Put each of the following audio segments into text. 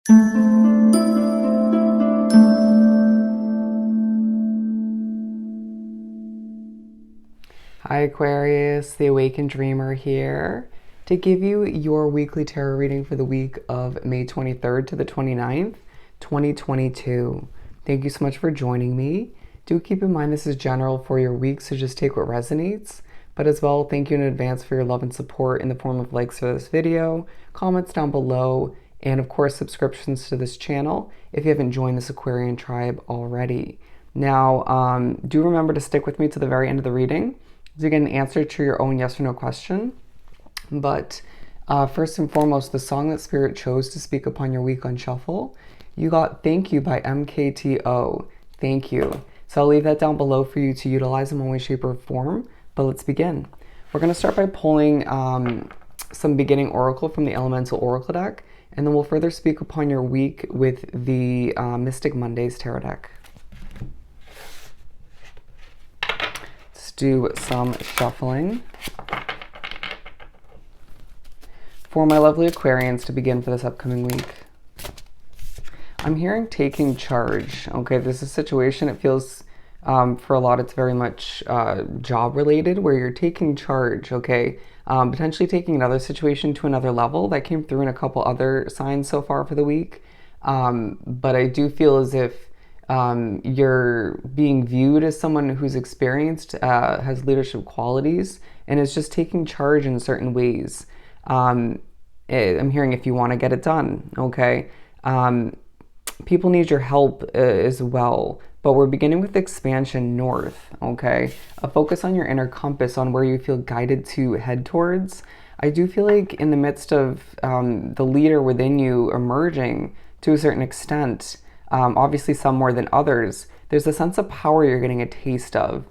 Hi Aquarius, the Awakened Dreamer here to give you your weekly tarot reading for the week of May 23rd to the 29th, 2022. Thank you so much for joining me. Do keep in mind this is general for your week, so just take what resonates. But as well, thank you in advance for your love and support in the form of likes for this video, comments down below, and of course subscriptions to this channel if you haven't joined this Aquarian tribe already. Now, do remember to stick with me to the very end of the reading to get an answer to your own yes or no question. But first and foremost, the song that Spirit chose to speak upon your week on Shuffle, you got Thank You by MKTO. Thank you. So I'll leave that down below for you to utilize in one way, shape, or form. But let's begin. We're going to start by pulling some beginning oracle from the Elemental Oracle deck, and then we'll further speak upon your week with the Mystic Mondays tarot deck. Do some shuffling for my lovely Aquarians to begin for this upcoming week. I'm hearing taking charge. Okay, this is a situation, it feels for a lot it's very much job related, where you're taking charge. Okay, potentially taking another situation to another level. That came through in a couple other signs so far for the week, but I do feel as if you're being viewed as someone who's experienced, has leadership qualities, and is just taking charge in certain ways. I'm hearing if you want to get it done, okay? People need your help as well, but we're beginning with expansion north, okay? A focus on your inner compass, on where you feel guided to head towards. I do feel like in the midst of the leader within you emerging to a certain extent, obviously some more than others, there's a sense of power you're getting a taste of,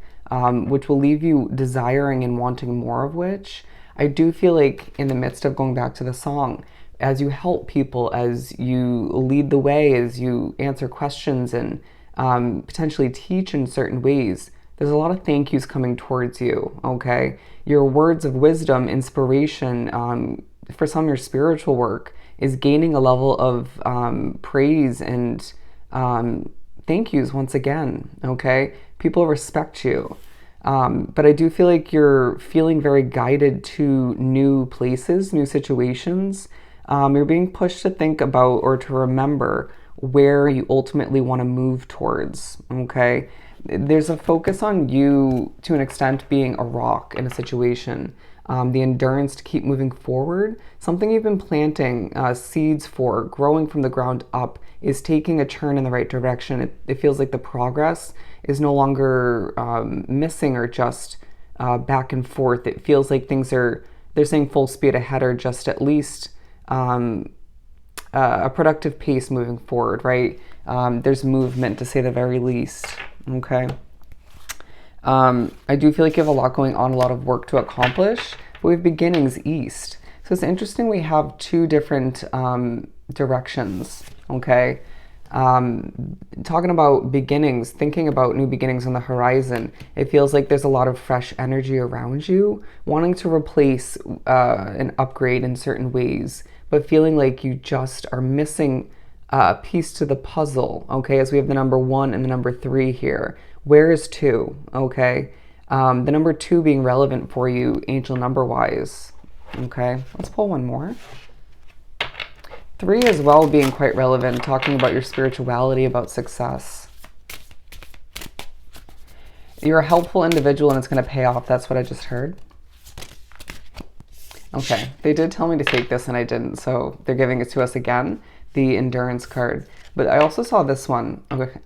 which will leave you desiring and wanting more of which. I do feel like in the midst of going back to the song, as you help people, as you lead the way, as you answer questions and potentially teach in certain ways, there's a lot of thank yous coming towards you, okay? Your words of wisdom, inspiration, for some your spiritual work is gaining a level of praise and thank yous once again, okay? People respect you. But I do feel like you're feeling very guided to new places, new situations. You're being pushed to think about or to remember where you ultimately want to move towards, okay? There's a focus on you to an extent being a rock in a situation. The endurance to keep moving forward. Something you've been planting seeds for, growing from the ground up, is taking a turn in the right direction. It feels like the progress is no longer missing or just back and forth. It feels like they're saying full speed ahead, or just at least a productive pace moving forward, right? There's movement, to say the very least, okay? I do feel like you have a lot going on, a lot of work to accomplish, but we have beginnings east. So it's interesting we have two different directions, okay? Talking about beginnings, thinking about new beginnings on the horizon, it feels like there's a lot of fresh energy around you, wanting to replace and upgrade in certain ways, but feeling like you just are missing a piece to the puzzle, okay? As we have the number 1 and the number 3 here. Where is 2, okay? The number 2 being relevant for you, angel number-wise, okay? Let's pull one more. 3 as well being quite relevant, talking about your spirituality, about success. You're a helpful individual and it's going to pay off. That's what I just heard. Okay, they did tell me to take this and I didn't, so they're giving it to us again, the endurance card. But I also saw this one. Okay,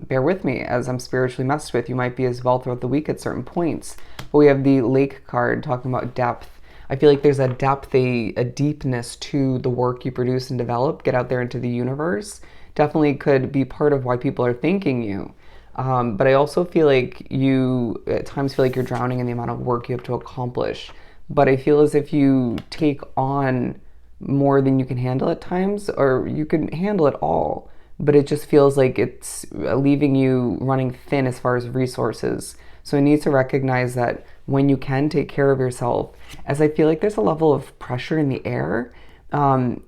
bear with me as I'm spiritually messed with. You might be as well throughout the week at certain points. But we have the lake card talking about depth. I feel like there's a depth, a deepness to the work you produce and develop, get out there into the universe. Definitely could be part of why people are thanking you. But I also feel like you at times feel like you're drowning in the amount of work you have to accomplish. But I feel as if you take on more than you can handle at times, or you can handle it all, but it just feels like it's leaving you running thin as far as resources. So you need to recognize that when you can take care of yourself, as I feel like there's a level of pressure in the air,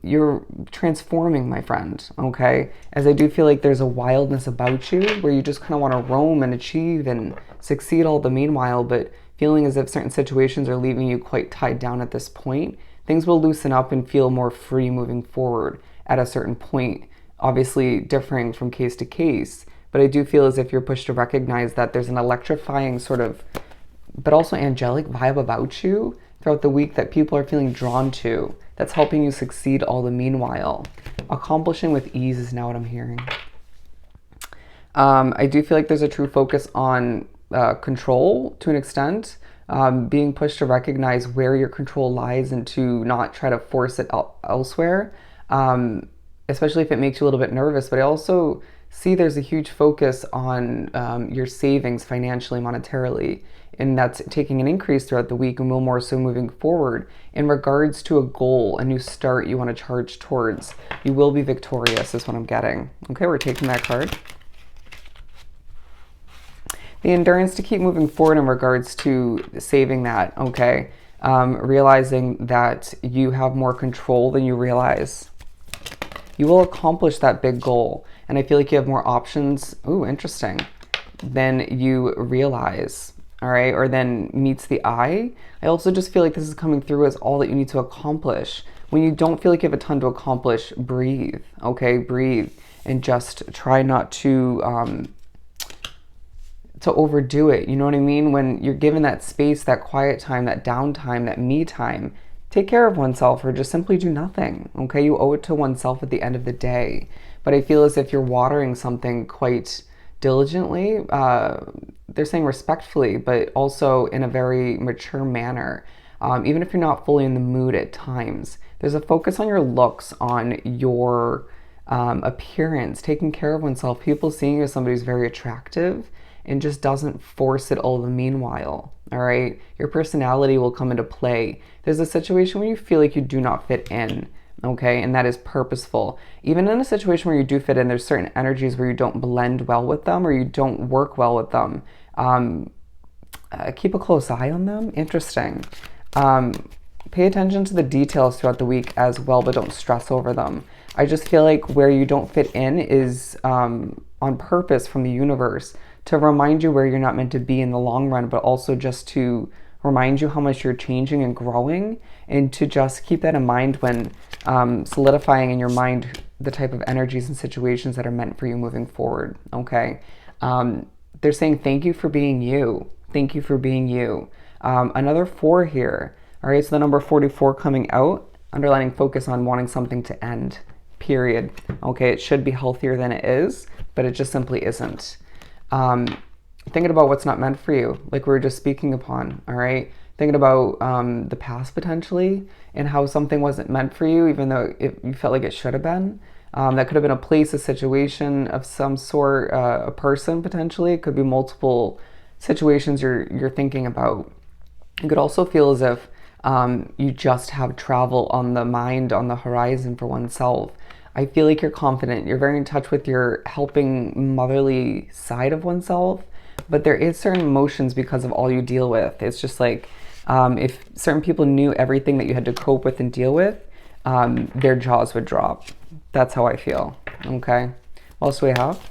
you're transforming, my friend, okay? As I do feel like there's a wildness about you where you just kind of want to roam and achieve and succeed all the meanwhile, but feeling as if certain situations are leaving you quite tied down at this point. Things will loosen up and feel more free moving forward at a certain point, obviously differing from case to case. But I do feel as if you're pushed to recognize that there's an electrifying sort of, but also angelic vibe about you throughout the week that people are feeling drawn to, that's helping you succeed all the meanwhile. Accomplishing with ease is now what I'm hearing. I do feel like there's a true focus on control to an extent, being pushed to recognize where your control lies and to not try to force it elsewhere, especially if it makes you a little bit nervous. But I also see there's a huge focus on your savings financially, monetarily, and that's taking an increase throughout the week and will more so moving forward. In regards to a goal, a new start you want to charge towards, you will be victorious is what I'm getting. Okay, we're taking that card. The endurance to keep moving forward in regards to saving that, okay? Realizing that you have more control than you realize. You will accomplish that big goal. And I feel like you have more options, ooh, interesting, than you realize, all right? Or than meets the eye. I also just feel like this is coming through as all that you need to accomplish. When you don't feel like you have a ton to accomplish, breathe, okay? Breathe and just try not to overdo it. You know what I mean? When you're given that space, that quiet time, that downtime, that me time, take care of oneself or just simply do nothing. Okay, you owe it to oneself at the end of the day. But I feel as if you're watering something quite diligently. They're saying respectfully, but also in a very mature manner. Even if you're not fully in the mood at times, there's a focus on your looks, on your appearance, taking care of oneself. People seeing you as somebody who's very attractive and just doesn't force it all the meanwhile, all right? Your personality will come into play. There's a situation where you feel like you do not fit in, okay? And that is purposeful. Even in a situation where you do fit in, there's certain energies where you don't blend well with them or you don't work well with them. Keep a close eye on them. Interesting. Pay attention to the details throughout the week as well, but don't stress over them. I just feel like where you don't fit in is on purpose from the universe, to remind you where you're not meant to be in the long run, but also just to remind you how much you're changing and growing, and to just keep that in mind when solidifying in your mind the type of energies and situations that are meant for you moving forward, okay? They're saying thank you for being you. Thank you for being you. Another 4 here, all right? So the number 44 coming out, underlining focus on wanting something to end, period. Okay, it should be healthier than it is, but it just simply isn't. Thinking about what's not meant for you, like we were just speaking upon, all right? Thinking about the past potentially and how something wasn't meant for you, even though you felt like it should have been. That could have been a place, a situation of some sort, a person potentially. It could be multiple situations you're thinking about. You could also feel as if you just have travel on the mind, on the horizon for oneself. I feel like you're confident. You're very in touch with your helping motherly side of oneself, but there is certain emotions because of all you deal with. It's just like if certain people knew everything that you had to cope with and deal with, their jaws would drop. That's how I feel, okay? What else do we have?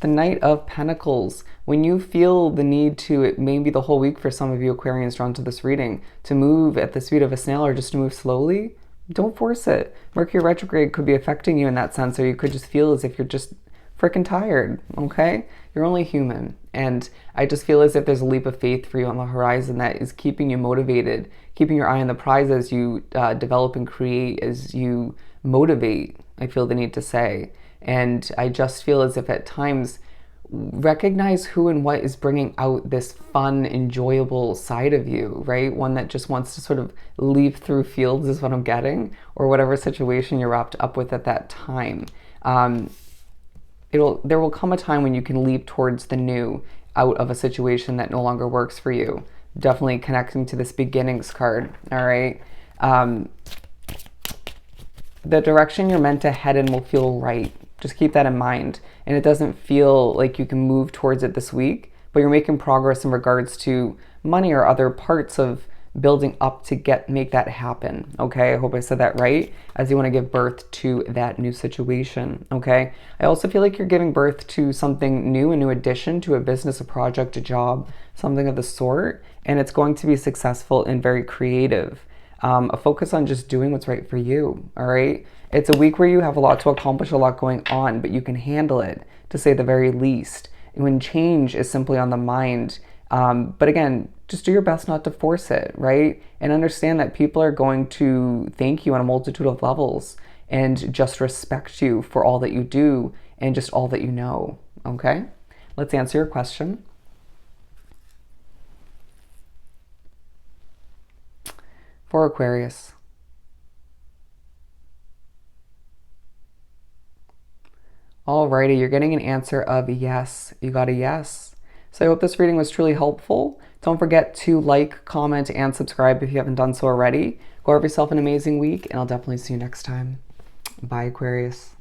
The Knight of Pentacles. When you feel the need to, it may be the whole week for some of you Aquarians drawn to this reading, to move at the speed of a snail or just to move slowly, don't force it. Mercury retrograde could be affecting you in that sense, or you could just feel as if you're just freaking tired, okay? You're only human. And I just feel as if there's a leap of faith for you on the horizon that is keeping you motivated, keeping your eye on the prize as you develop and create, as you motivate, I feel the need to say. And I just feel as if at times recognize who and what is bringing out this fun, enjoyable side of you, right? One that just wants to sort of leap through fields is what I'm getting, or whatever situation you're wrapped up with at that time. There will come a time when you can leap towards the new out of a situation that no longer works for you. Definitely connecting to this beginnings card, all right? The direction you're meant to head in will feel right. Just keep that in mind. And it doesn't feel like you can move towards it this week, but you're making progress in regards to money or other parts of building up to make that happen. Okay, I hope I said that right, as you want to give birth to that new situation. Okay, I also feel like you're giving birth to something new, a new addition to a business, a project, a job, something of the sort, and it's going to be successful and very creative. A focus on just doing what's right for you. All right, it's a week where you have a lot to accomplish, a lot going on, but you can handle it, to say the very least. When change is simply on the mind, but again, just do your best not to force it, right? And understand that people are going to thank you on a multitude of levels and just respect you for all that you do and just all that you know. Okay, let's answer your question. For Aquarius, alrighty, you're getting an answer of yes. You got a yes. So I hope this reading was truly helpful. Don't forget to like, comment, and subscribe if you haven't done so already. Go have yourself an amazing week, and I'll definitely see you next time. Bye, Aquarius.